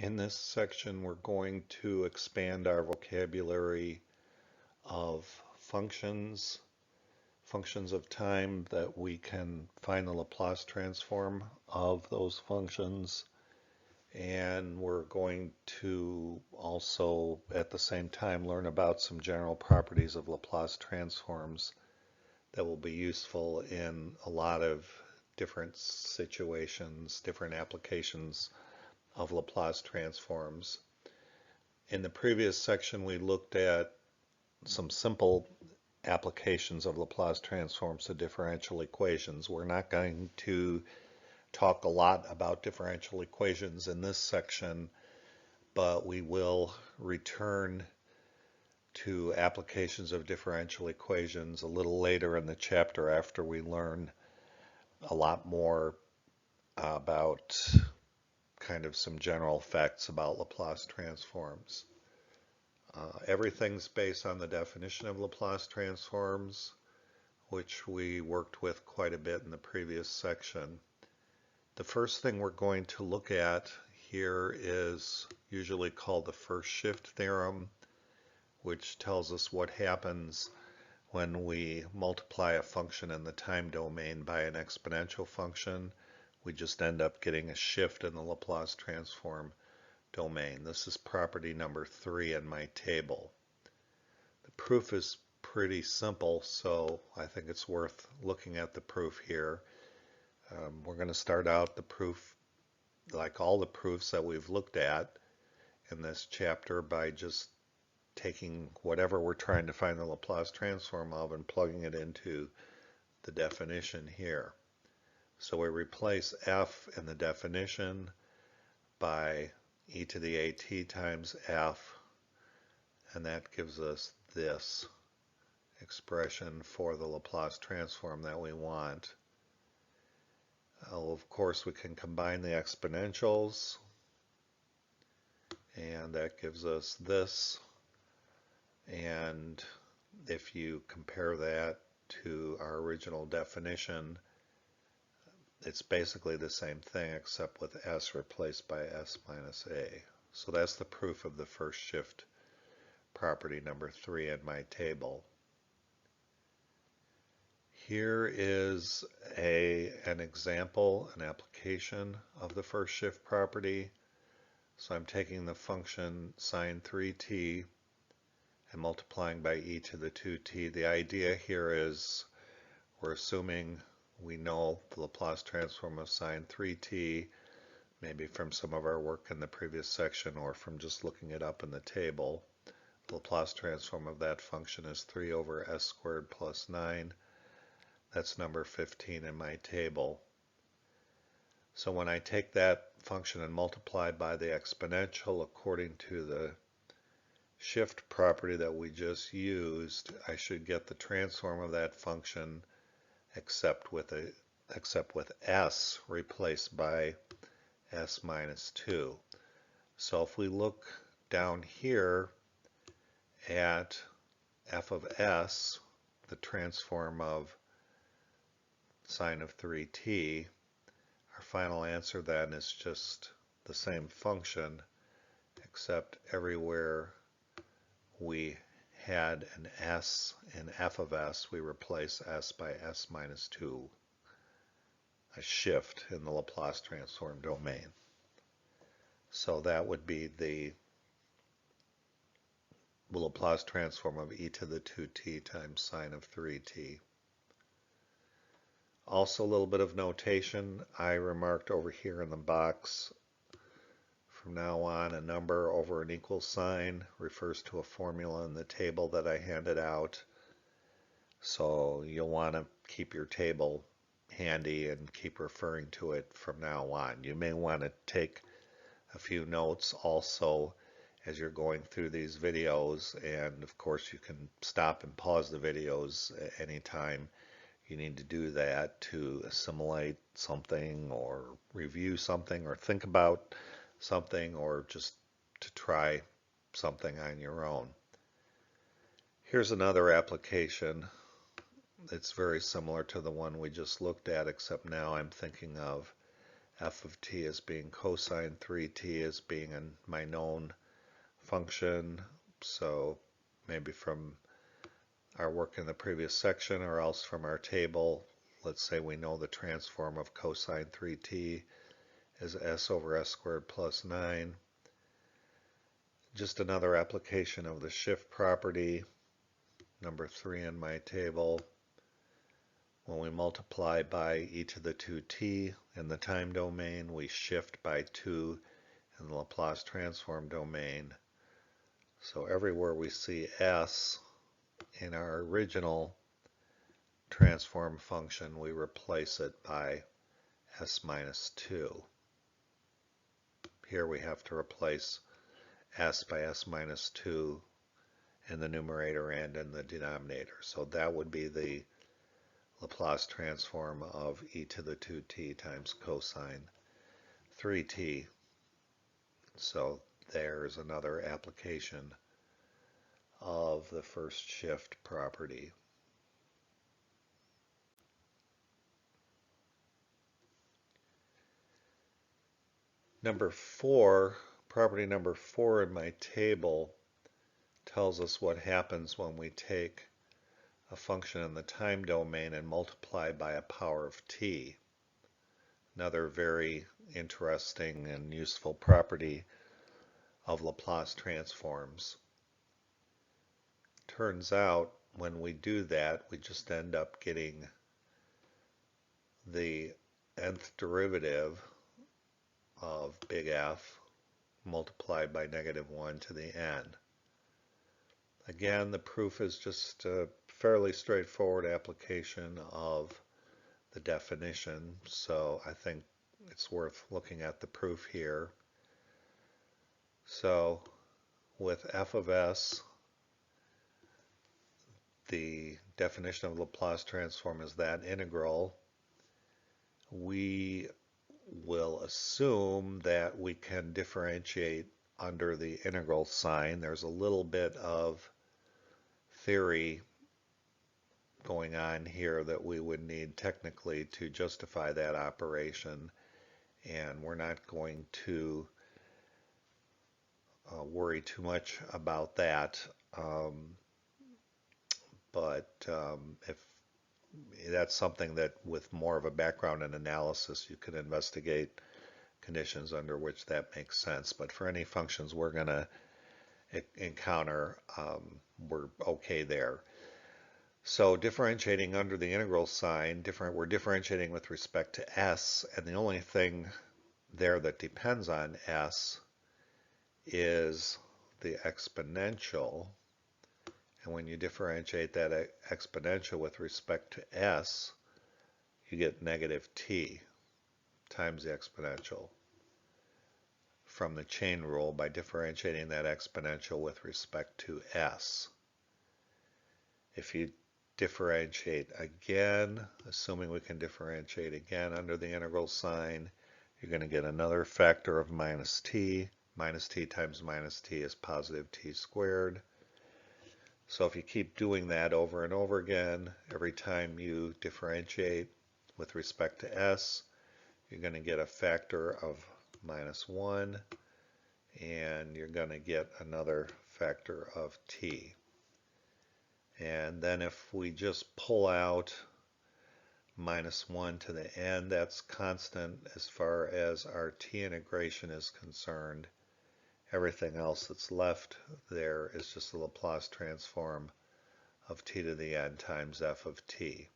In this section, we're going to expand our vocabulary of functions, functions of time that we can find the Laplace transform of those functions. And we're going to also, at the same time, learn about some general properties of Laplace transforms that will be useful in a lot of different situations, different applications of Laplace transforms. In the previous section, we looked at some simple applications of Laplace transforms to differential equations. We're not going to talk a lot about differential equations in this section, but we will return to applications of differential equations a little later in the chapter after we learn a lot more about kind of some general facts about Laplace transforms. Everything's based on the definition of Laplace transforms, which we worked with quite a bit in the previous section. The first thing we're going to look at here is usually called the first shift theorem, which tells us what happens when we multiply a function in the time domain by an exponential function. We just end up getting a shift in the Laplace transform domain. This is property number 3 in my table. The proof is pretty simple, so I think it's worth looking at the proof here. We're going to start out the proof, like all the proofs that we've looked at in this chapter, by just taking whatever we're trying to find the Laplace transform of and plugging it into the definition here. So we replace f in the definition by e to the at times f, and that gives us this expression for the Laplace transform that we want. Of course, we can combine the exponentials, and that gives us this. And if you compare that to our original definition, it's basically the same thing except with s replaced by s minus a. So that's the proof of the first shift property number 3 in my table. Here is an example, an application of the first shift property. So I'm taking the function sine 3t and multiplying by e to the 2t. The idea here is we're assuming we know the Laplace transform of sine 3t, maybe from some of our work in the previous section or from just looking it up in the table. The Laplace transform of that function is 3 over s squared plus 9. That's number 15 in my table. So when I take that function and multiply by the exponential according to the shift property that we just used, I should get the transform of that function except with s replaced by s minus 2. So if we look down here at f of s, the transform of sine of 3t, our final answer then is just the same function, except everywhere we had an s in f of s, we replace s by s minus 2, a shift in the Laplace transform domain. So that would be the Laplace transform of e to the 2t times sine of 3t. Also a little bit of notation. I remarked over here in the box, from now on a number over an equal sign refers to a formula in the table that I handed out. So you'll want to keep your table handy and keep referring to it from now on. You may want to take a few notes also as you're going through these videos, and of course you can stop and pause the videos anytime you need to do that to assimilate something or review something or think about something or just to try something on your own. Here's another application. It's very similar to the one we just looked at, except now I'm thinking of f of t as being cosine 3t as being my known function. So maybe from our work in the previous section or else from our table, let's say we know the transform of cosine 3t is s over s squared plus 9. Just another application of the shift property, number 3 in my table. When we multiply by e to the 2t in the time domain, we shift by 2 in the Laplace transform domain. So everywhere we see s in our original transform function, we replace it by s minus 2. Here we have to replace s by s minus 2 in the numerator and in the denominator. So that would be the Laplace transform of e to the 2t times cosine 3t. So there's another application of the first shift property. Number 4, property number 4 in my table tells us what happens when we take a function in the time domain and multiply by a power of t. Another very interesting and useful property of Laplace transforms. Turns out when we do that, we just end up getting the nth derivative of big F multiplied by -1 to the n. Again, the proof is just a fairly straightforward application of the definition, so I think it's worth looking at the proof here. So with f of s, the definition of Laplace transform is that integral. We will assume that we can differentiate under the integral sign. There's a little bit of theory going on here that we would need technically to justify that operation, and we're not going to worry too much about that. But if that's something that with more of a background in analysis you can investigate conditions under which that makes sense. But for any functions we're going to encounter, we're okay there. So differentiating under the integral sign, we're differentiating with respect to s, and the only thing there that depends on s is the exponential. And when you differentiate that exponential with respect to s, you get -t times the exponential from the chain rule by differentiating that exponential with respect to s. If you differentiate again, assuming we can differentiate again under the integral sign, you're going to get another factor of -t. -t times -t is +t squared. So if you keep doing that over and over again, every time you differentiate with respect to s, you're going to get a factor of -1, and you're going to get another factor of t. And then if we just pull out -1 to the n, that's constant as far as our t integration is concerned. Everything else that's left there is just the Laplace transform of t to the n times f of t.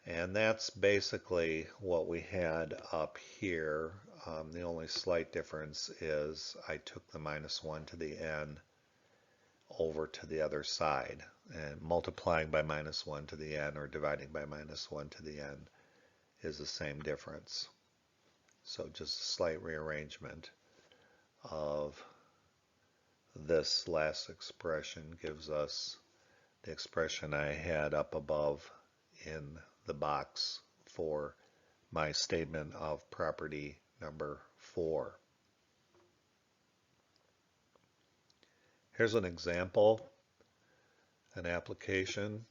And that's basically what we had up here. The only slight difference is I took the -1 to the n over to the other side, and multiplying by -1 to the n or dividing by -1 to the n is the same difference. So just a slight rearrangement of this last expression gives us the expression I had up above in the box for my statement of property number 4. Here's an example, an application.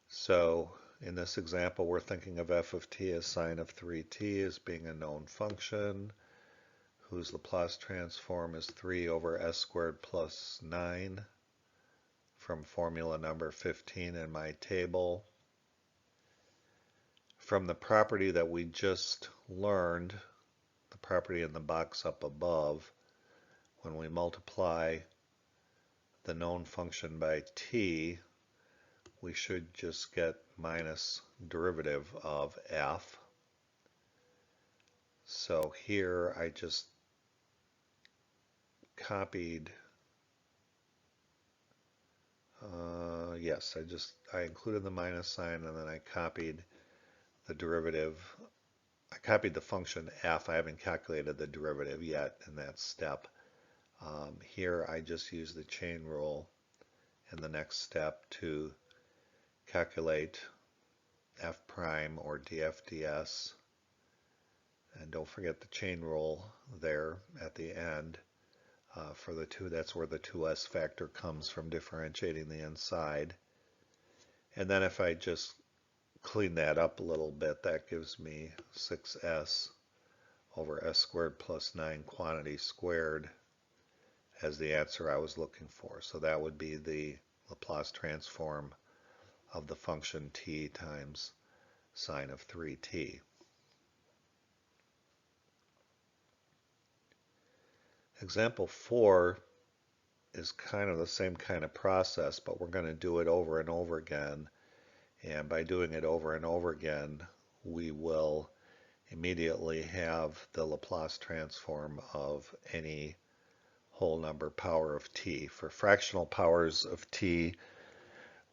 So in this example, we're thinking of f of t as sine of 3t as being a known function whose Laplace transform is 3 over s squared plus 9 from formula number 15 in my table. From the property that we just learned, the property in the box up above, when we multiply the known function by t, we should just get minus derivative of f. So here I just copied, I included the minus sign and then I copied the derivative. I copied the function f. I haven't calculated the derivative yet in that step. Here I just use the chain rule in the next step to calculate f prime or df ds. And don't forget the chain rule there at the end. For the 2, that's where the 2s factor comes from differentiating the inside. And then if I just clean that up a little bit, that gives me 6s over s squared plus 9 quantity squared as the answer I was looking for. So that would be the Laplace transform of the function t times sine of 3t. Example 4 is kind of the same kind of process, but we're going to do it over and over again. And by doing it over and over again, we will immediately have the Laplace transform of any whole number power of t. For fractional powers of t,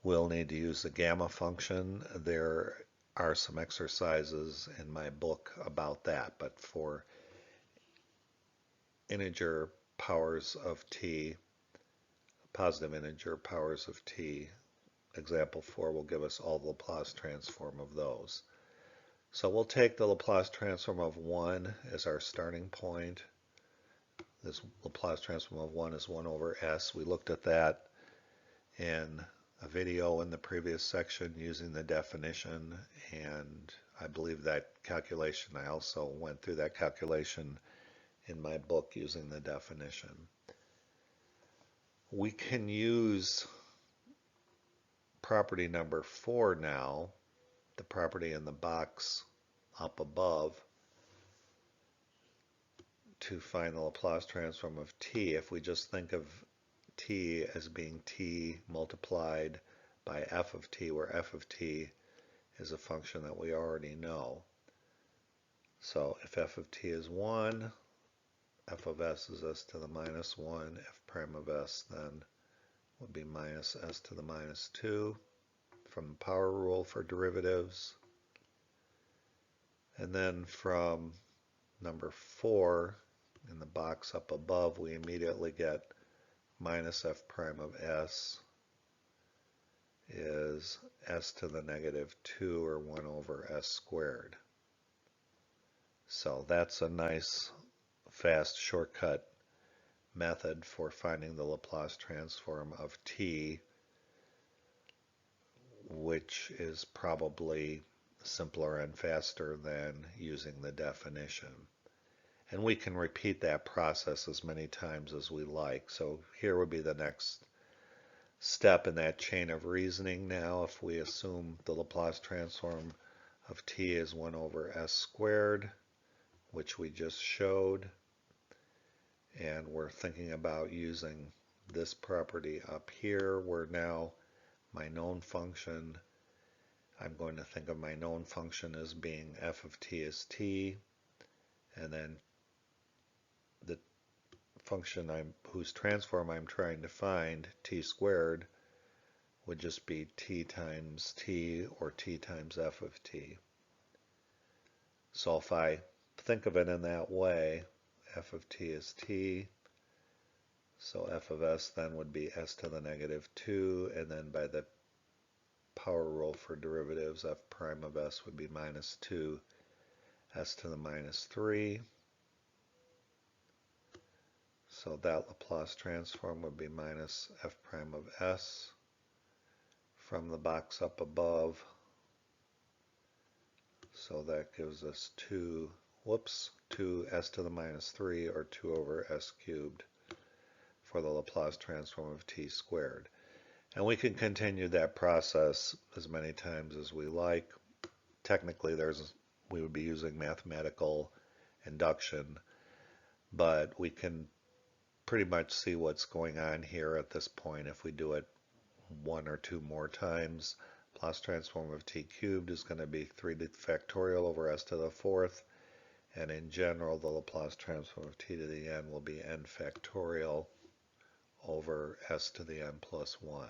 we'll need to use the gamma function. There are some exercises in my book about that, but for integer powers of t, positive integer powers of t, example 4 will give us all the Laplace transform of those. So we'll take the Laplace transform of 1 as our starting point. This Laplace transform of 1 is 1 over s. We looked at that in a video in the previous section using the definition, and I believe that calculation, I also went through that calculation in my book using the definition. We can use property number 4 now, the property in the box up above, to find the Laplace transform of t. If we just think of t as being t multiplied by f of t, where f of t is a function that we already know. So if f of t is 1, f of s is s to the minus 1, f prime of s then would be minus s to the minus 2 from the power rule for derivatives. And then from number 4 in the box up above, we immediately get minus f prime of s is s to the negative 2, or 1 over s squared. So that's a nice fast shortcut method for finding the Laplace transform of t, which is probably simpler and faster than using the definition. And we can repeat that process as many times as we like. So here would be the next step in that chain of reasoning now. If we assume the Laplace transform of t is 1 over s squared, which we just showed, and we're thinking about using this property up here, where now my known function, I'm going to think of my known function as being f of t is t, and then the function whose transform I'm trying to find, t squared, would just be t times t, or t times f of t. So if I think of it in that way, f of t is t, so f of s then would be s to the negative 2, and then by the power rule for derivatives, f prime of s would be minus 2 s to the minus 3. So that Laplace transform would be minus f prime of s from the box up above So that gives us 2 s to the minus 3, or 2 over s cubed for the Laplace transform of t squared. And we can continue that process as many times as we like. Technically, we would be using mathematical induction, but we can pretty much see what's going on here at this point. If we do it 1 or 2 more times, Laplace transform of t cubed is going to be 3 factorial over s to the 4th, and in general the Laplace transform of t to the n will be n factorial over s to the n plus 1.